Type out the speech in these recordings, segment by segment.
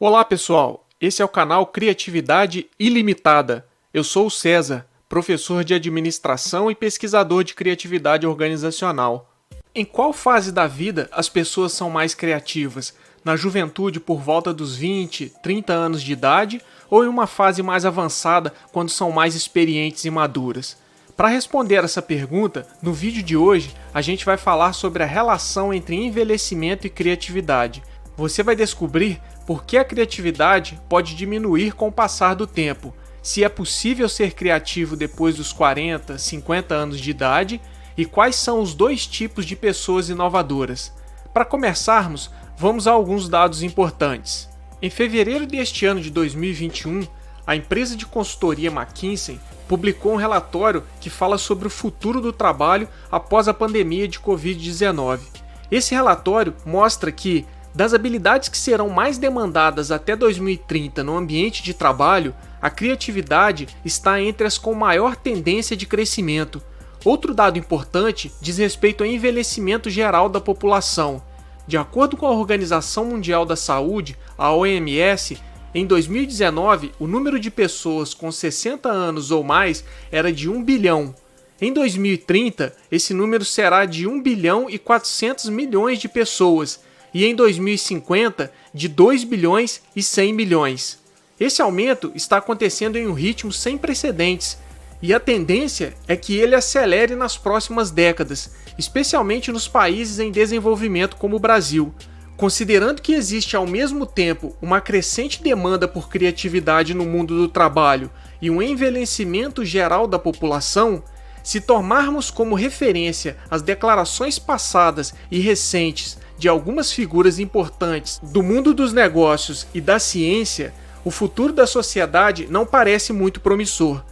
Olá pessoal, esse é o canal Criatividade Ilimitada. Eu sou o César, professor de administração e pesquisador de criatividade organizacional. Em qual fase da vida as pessoas são mais criativas? Na juventude por volta dos 20, 30 anos de idade ou em uma fase mais avançada quando são mais experientes e maduras? Para responder essa pergunta, no vídeo de hoje a gente vai falar sobre a relação entre envelhecimento e criatividade. Você vai descobrir por que a criatividade pode diminuir com o passar do tempo, se é possível ser criativo depois dos 40, 50 anos de idade e quais são os dois tipos de pessoas inovadoras. Para começarmos, vamos a alguns dados importantes. Em fevereiro deste ano de 2021, a empresa de consultoria McKinsey publicou um relatório que fala sobre o futuro do trabalho após a pandemia de Covid-19. Esse relatório mostra que, das habilidades que serão mais demandadas até 2030 no ambiente de trabalho, a criatividade está entre as com maior tendência de crescimento. Outro dado importante diz respeito ao envelhecimento geral da população. De acordo com a Organização Mundial da Saúde, a OMS, em 2019, o número de pessoas com 60 anos ou mais era de 1 bilhão. Em 2030, esse número será de 1 bilhão e 400 milhões de pessoas, e em 2050, de 2 bilhões e 100 milhões. Esse aumento está acontecendo em um ritmo sem precedentes, e a tendência é que ele acelere nas próximas décadas, especialmente nos países em desenvolvimento como o Brasil. Considerando que existe ao mesmo tempo uma crescente demanda por criatividade no mundo do trabalho e um envelhecimento geral da população, se tomarmos como referência as declarações passadas e recentes de algumas figuras importantes do mundo dos negócios e da ciência, o futuro da sociedade não parece muito promissor.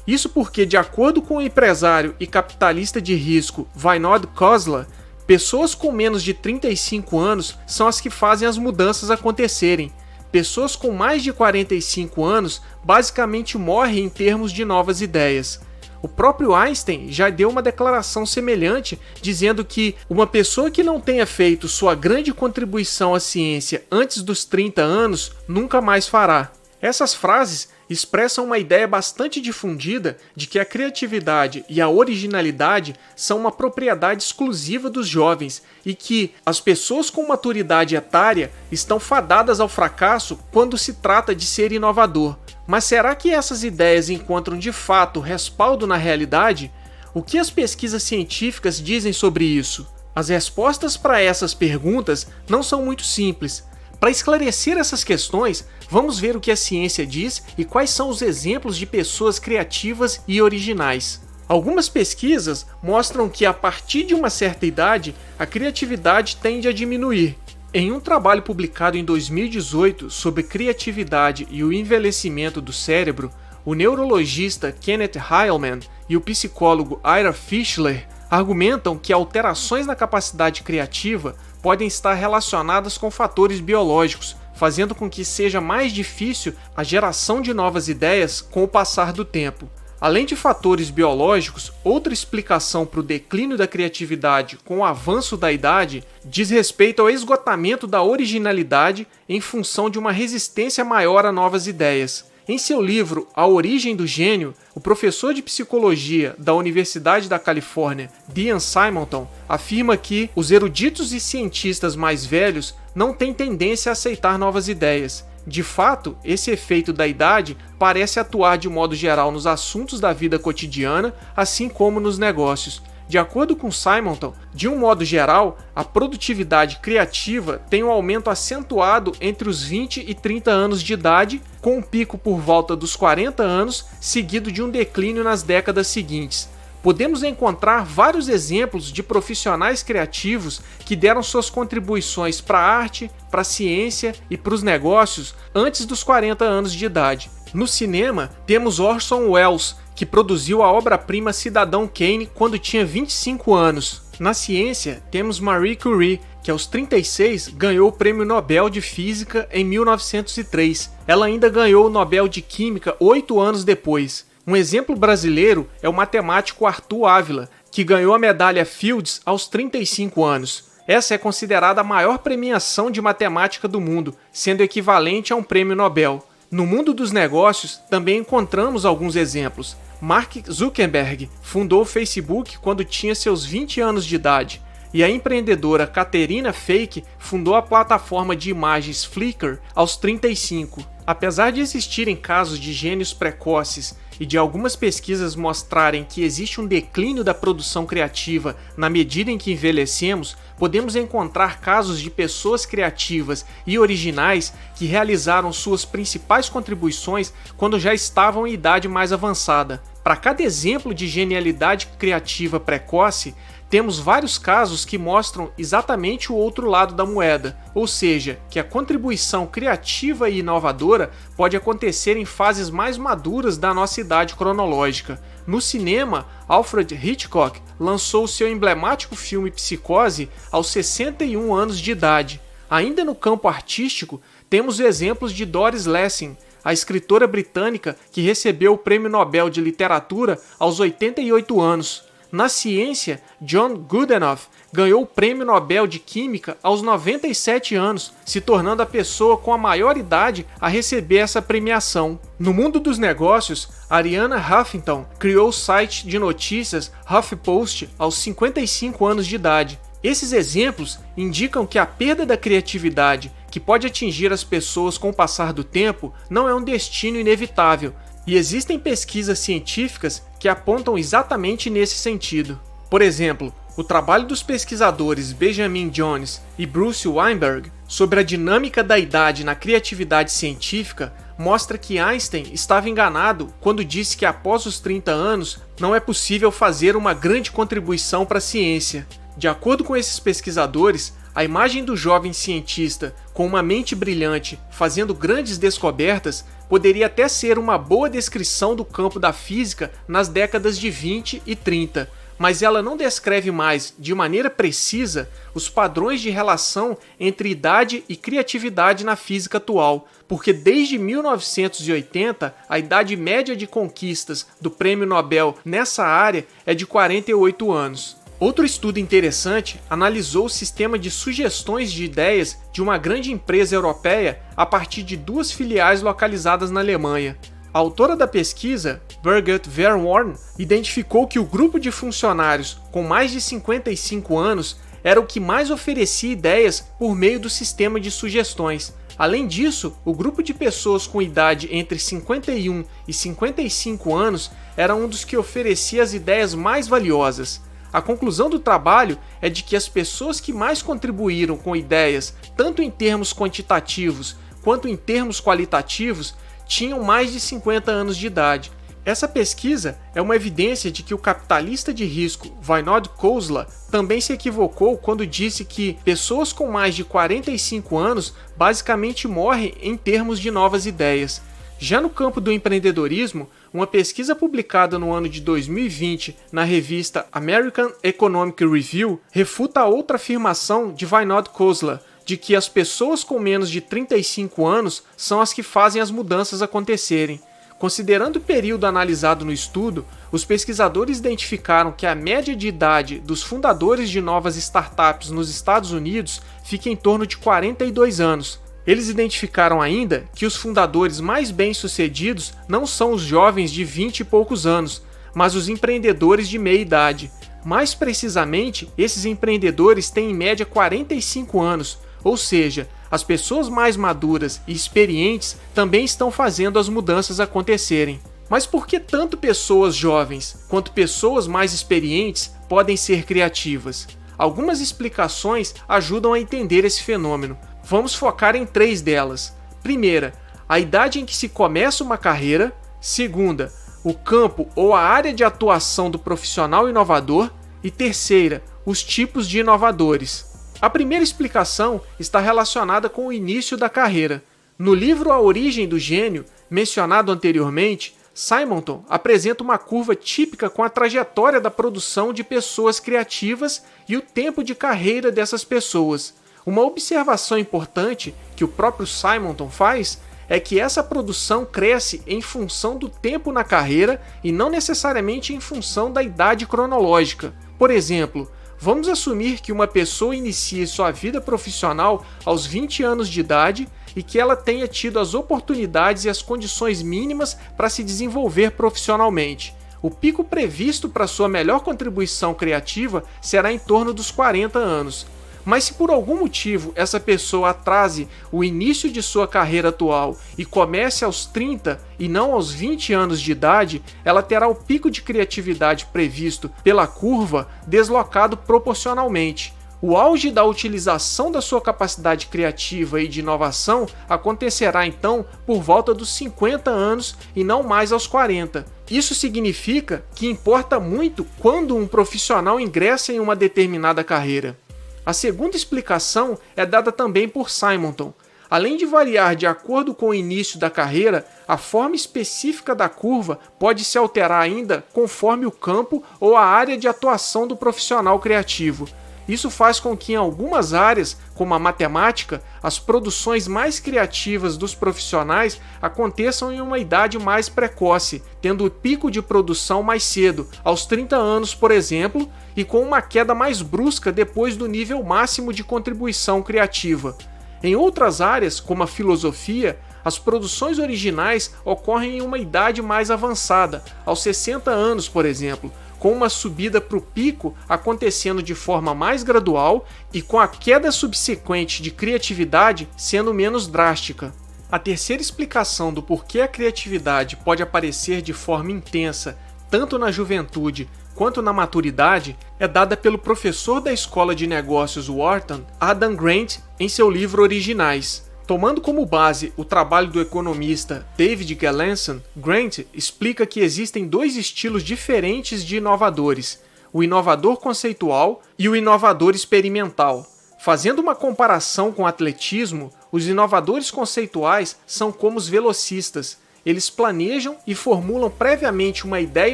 Isso porque, de acordo com o empresário e capitalista de risco Vinod Khosla, pessoas com menos de 35 anos são as que fazem as mudanças acontecerem. Pessoas com mais de 45 anos basicamente morrem em termos de novas ideias. O próprio Einstein já deu uma declaração semelhante, dizendo que uma pessoa que não tenha feito sua grande contribuição à ciência antes dos 30 anos nunca mais fará. Essas frases expressam uma ideia bastante difundida de que a criatividade e a originalidade são uma propriedade exclusiva dos jovens e que as pessoas com maturidade etária estão fadadas ao fracasso quando se trata de ser inovador. Mas será que essas ideias encontram de fato respaldo na realidade? O que as pesquisas científicas dizem sobre isso? As respostas para essas perguntas não são muito simples. Para esclarecer essas questões, vamos ver o que a ciência diz e quais são os exemplos de pessoas criativas e originais. Algumas pesquisas mostram que a partir de uma certa idade, a criatividade tende a diminuir. Em um trabalho publicado em 2018 sobre criatividade e o envelhecimento do cérebro, o neurologista Kenneth Heilman e o psicólogo Ira Fischler argumentam que alterações na capacidade criativa podem estar relacionadas com fatores biológicos, fazendo com que seja mais difícil a geração de novas ideias com o passar do tempo. Além de fatores biológicos, outra explicação para o declínio da criatividade com o avanço da idade diz respeito ao esgotamento da originalidade em função de uma resistência maior a novas ideias. Em seu livro A Origem do Gênio, o professor de psicologia da Universidade da Califórnia, Dean Simonton, afirma que os eruditos e cientistas mais velhos não têm tendência a aceitar novas ideias. De fato, esse efeito da idade parece atuar de modo geral nos assuntos da vida cotidiana, assim como nos negócios. De acordo com Simonton, de um modo geral, a produtividade criativa tem um aumento acentuado entre os 20 e 30 anos de idade, com um pico por volta dos 40 anos, seguido de um declínio nas décadas seguintes. Podemos encontrar vários exemplos de profissionais criativos que deram suas contribuições para a arte, para a ciência e para os negócios antes dos 40 anos de idade. No cinema, temos Orson Welles, que produziu a obra-prima Cidadão Kane quando tinha 25 anos. Na ciência, temos Marie Curie, que aos 36 ganhou o Prêmio Nobel de Física em 1903. Ela ainda ganhou o Nobel de Química 8 anos depois. Um exemplo brasileiro é o matemático Arthur Ávila, que ganhou a medalha Fields aos 35 anos. Essa é considerada a maior premiação de matemática do mundo, sendo equivalente a um prêmio Nobel. No mundo dos negócios, também encontramos alguns exemplos. Mark Zuckerberg fundou o Facebook quando tinha seus 20 anos de idade, e a empreendedora Katerina Fake fundou a plataforma de imagens Flickr aos 35. Apesar de existirem casos de gênios precoces e de algumas pesquisas mostrarem que existe um declínio da produção criativa na medida em que envelhecemos, podemos encontrar casos de pessoas criativas e originais que realizaram suas principais contribuições quando já estavam em idade mais avançada. Para cada exemplo de genialidade criativa precoce, temos vários casos que mostram exatamente o outro lado da moeda, ou seja, que a contribuição criativa e inovadora pode acontecer em fases mais maduras da nossa idade cronológica. No cinema, Alfred Hitchcock lançou seu emblemático filme Psicose aos 61 anos de idade. Ainda no campo artístico, temos exemplos de Doris Lessing, a escritora britânica que recebeu o Prêmio Nobel de Literatura aos 88 anos. Na ciência, John Goodenough ganhou o Prêmio Nobel de Química aos 97 anos, se tornando a pessoa com a maior idade a receber essa premiação. No mundo dos negócios, Arianna Huffington criou o site de notícias HuffPost aos 55 anos de idade. Esses exemplos indicam que a perda da criatividade, que pode atingir as pessoas com o passar do tempo, não é um destino inevitável, e existem pesquisas científicas que apontam exatamente nesse sentido. Por exemplo, o trabalho dos pesquisadores Benjamin Jones e Bruce Weinberg sobre a dinâmica da idade na criatividade científica mostra que Einstein estava enganado quando disse que após os 30 anos não é possível fazer uma grande contribuição para a ciência. De acordo com esses pesquisadores, a imagem do jovem cientista com uma mente brilhante fazendo grandes descobertas poderia até ser uma boa descrição do campo da física nas décadas de 20 e 30, mas ela não descreve mais, de maneira precisa, os padrões de relação entre idade e criatividade na física atual, porque desde 1980 a idade média de conquistas do Prêmio Nobel nessa área é de 48 anos. Outro estudo interessante analisou o sistema de sugestões de ideias de uma grande empresa europeia a partir de duas filiais localizadas na Alemanha. A autora da pesquisa, Birgit Verworn, identificou que o grupo de funcionários com mais de 55 anos era o que mais oferecia ideias por meio do sistema de sugestões. Além disso, o grupo de pessoas com idade entre 51 e 55 anos era um dos que oferecia as ideias mais valiosas. A conclusão do trabalho é de que as pessoas que mais contribuíram com ideias, tanto em termos quantitativos quanto em termos qualitativos, tinham mais de 50 anos de idade. Essa pesquisa é uma evidência de que o capitalista de risco Vinod Khosla também se equivocou quando disse que pessoas com mais de 45 anos basicamente morrem em termos de novas ideias. Já no campo do empreendedorismo, uma pesquisa publicada no ano de 2020 na revista American Economic Review refuta outra afirmação de Vinod Khosla, de que as pessoas com menos de 35 anos são as que fazem as mudanças acontecerem. Considerando o período analisado no estudo, os pesquisadores identificaram que a média de idade dos fundadores de novas startups nos Estados Unidos fica em torno de 42 anos. Eles identificaram ainda que os fundadores mais bem-sucedidos não são os jovens de 20 e poucos anos, mas os empreendedores de meia idade. Mais precisamente, esses empreendedores têm em média 45 anos, ou seja, as pessoas mais maduras e experientes também estão fazendo as mudanças acontecerem. Mas por que tanto pessoas jovens quanto pessoas mais experientes podem ser criativas? Algumas explicações ajudam a entender esse fenômeno. Vamos focar em 3 delas. Primeira, a idade em que se começa uma carreira. Segunda, o campo ou a área de atuação do profissional inovador. E terceira, os tipos de inovadores. A primeira explicação está relacionada com o início da carreira. No livro A Origem do Gênio, mencionado anteriormente, Simonton apresenta uma curva típica com a trajetória da produção de pessoas criativas e o tempo de carreira dessas pessoas. Uma observação importante que o próprio Simonton faz é que essa produção cresce em função do tempo na carreira e não necessariamente em função da idade cronológica. Por exemplo, Vamos assumir que uma pessoa inicie sua vida profissional aos 20 anos de idade e que ela tenha tido as oportunidades e as condições mínimas para se desenvolver profissionalmente. O pico previsto para sua melhor contribuição criativa será em torno dos 40 anos. Mas se por algum motivo essa pessoa atrase o início de sua carreira atual e comece aos 30 e não aos 20 anos de idade, ela terá o pico de criatividade previsto pela curva deslocado proporcionalmente. O auge da utilização da sua capacidade criativa e de inovação acontecerá então por volta dos 50 anos e não mais aos 40. Isso significa que importa muito quando um profissional ingressa em uma determinada carreira. A segunda explicação é dada também por Simonton. Além de variar de acordo com o início da carreira, a forma específica da curva pode se alterar ainda conforme o campo ou a área de atuação do profissional criativo. Isso faz com que em algumas áreas, como a matemática, as produções mais criativas dos profissionais aconteçam em uma idade mais precoce, tendo o pico de produção mais cedo, aos 30 anos, por exemplo, e com uma queda mais brusca depois do nível máximo de contribuição criativa. Em outras áreas, como a filosofia, as produções originais ocorrem em uma idade mais avançada, aos 60 anos, por exemplo, com uma subida para o pico acontecendo de forma mais gradual e com a queda subsequente de criatividade sendo menos drástica. A terceira explicação do porquê a criatividade pode aparecer de forma intensa tanto na juventude quanto na maturidade é dada pelo professor da Escola de Negócios Wharton, Adam Grant, em seu livro Originais. Tomando como base o trabalho do economista David Galenson, Grant explica que existem dois estilos diferentes de inovadores, o inovador conceitual e o inovador experimental. Fazendo uma comparação com o atletismo, os inovadores conceituais são como os velocistas. Eles planejam e formulam previamente uma ideia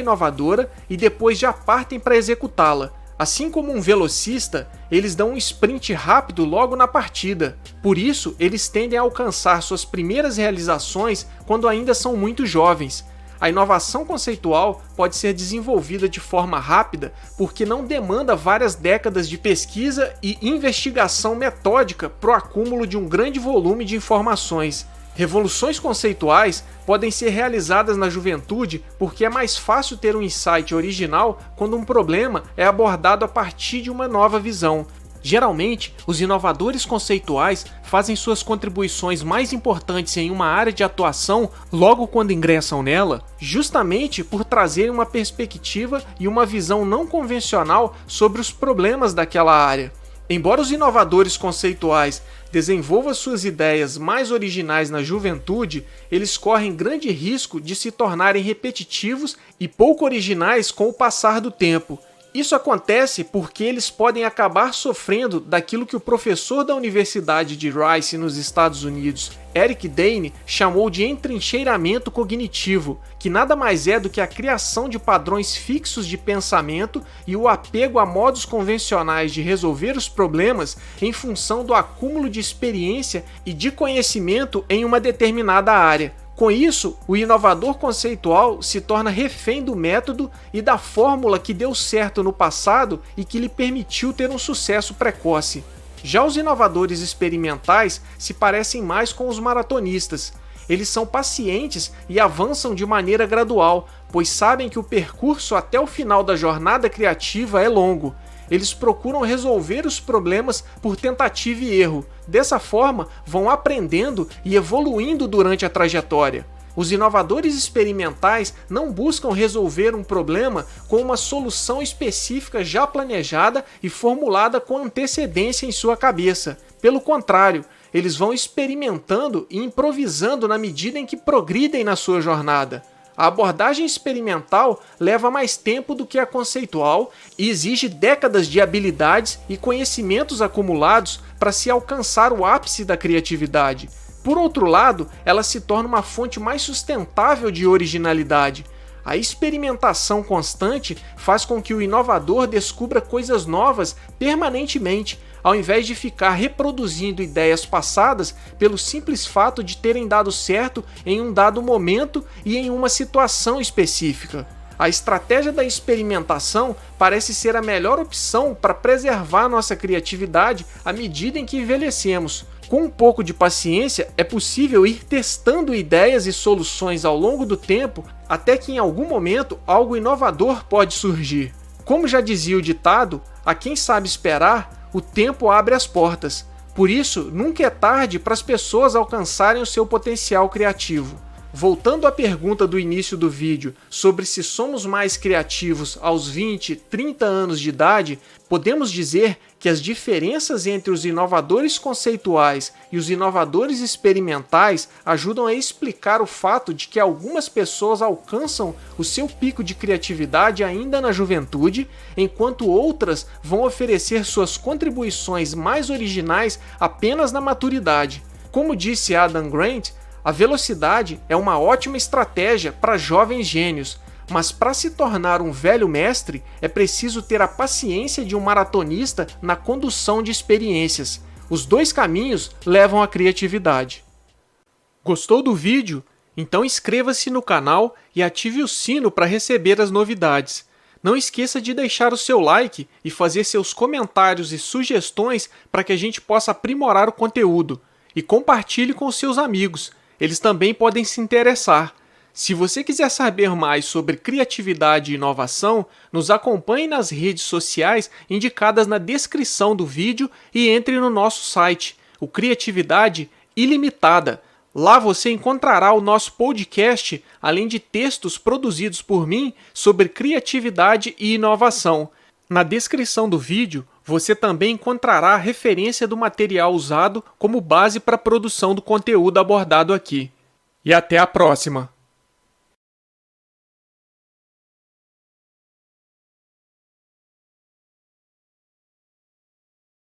inovadora e depois já partem para executá-la. Assim como um velocista, eles dão um sprint rápido logo na partida. Por isso, eles tendem a alcançar suas primeiras realizações quando ainda são muito jovens. A inovação conceitual pode ser desenvolvida de forma rápida porque não demanda várias décadas de pesquisa e investigação metódica para o acúmulo de um grande volume de informações. Revoluções conceituais podem ser realizadas na juventude porque é mais fácil ter um insight original quando um problema é abordado a partir de uma nova visão. Geralmente, os inovadores conceituais fazem suas contribuições mais importantes em uma área de atuação logo quando ingressam nela, justamente por trazerem uma perspectiva e uma visão não convencional sobre os problemas daquela área. Embora os inovadores conceituais desenvolvam suas ideias mais originais na juventude, eles correm grande risco de se tornarem repetitivos e pouco originais com o passar do tempo. Isso acontece porque eles podem acabar sofrendo daquilo que o professor da Universidade de Rice nos Estados Unidos, Eric Dane, chamou de entrincheiramento cognitivo, que nada mais é do que a criação de padrões fixos de pensamento e o apego a modos convencionais de resolver os problemas em função do acúmulo de experiência e de conhecimento em uma determinada área. Com isso, o inovador conceitual se torna refém do método e da fórmula que deu certo no passado e que lhe permitiu ter um sucesso precoce. Já os inovadores experimentais se parecem mais com os maratonistas. Eles são pacientes e avançam de maneira gradual, pois sabem que o percurso até o final da jornada criativa é longo. Eles procuram resolver os problemas por tentativa e erro. Dessa forma, vão aprendendo e evoluindo durante a trajetória. Os inovadores experimentais não buscam resolver um problema com uma solução específica já planejada e formulada com antecedência em sua cabeça. Pelo contrário, eles vão experimentando e improvisando na medida em que progridem na sua jornada. A abordagem experimental leva mais tempo do que a conceitual e exige décadas de habilidades e conhecimentos acumulados para se alcançar o ápice da criatividade. Por outro lado, ela se torna uma fonte mais sustentável de originalidade. A experimentação constante faz com que o inovador descubra coisas novas permanentemente, ao invés de ficar reproduzindo ideias passadas pelo simples fato de terem dado certo em um dado momento e em uma situação específica. A estratégia da experimentação parece ser a melhor opção para preservar nossa criatividade à medida em que envelhecemos. Com um pouco de paciência, é possível ir testando ideias e soluções ao longo do tempo, até que em algum momento algo inovador pode surgir. Como já dizia o ditado, a quem sabe esperar, o tempo abre as portas. Por isso, nunca é tarde para as pessoas alcançarem o seu potencial criativo. Voltando à pergunta do início do vídeo sobre se somos mais criativos aos 20, 30 anos de idade, podemos dizer que as diferenças entre os inovadores conceituais e os inovadores experimentais ajudam a explicar o fato de que algumas pessoas alcançam o seu pico de criatividade ainda na juventude, enquanto outras vão oferecer suas contribuições mais originais apenas na maturidade. Como disse Adam Grant, a velocidade é uma ótima estratégia para jovens gênios, mas para se tornar um velho mestre é preciso ter a paciência de um maratonista na condução de experiências. Os dois caminhos levam à criatividade. Gostou do vídeo? Então inscreva-se no canal e ative o sino para receber as novidades. Não esqueça de deixar o seu like e fazer seus comentários e sugestões para que a gente possa aprimorar o conteúdo. E compartilhe com seus amigos. Eles também podem se interessar. Se você quiser saber mais sobre criatividade e inovação, nos acompanhe nas redes sociais indicadas na descrição do vídeo e entre no nosso site, o Criatividade Ilimitada. Lá você encontrará o nosso podcast, além de textos produzidos por mim sobre criatividade e inovação. Na descrição do vídeo, você também encontrará a referência do material usado como base para a produção do conteúdo abordado aqui. E até a próxima!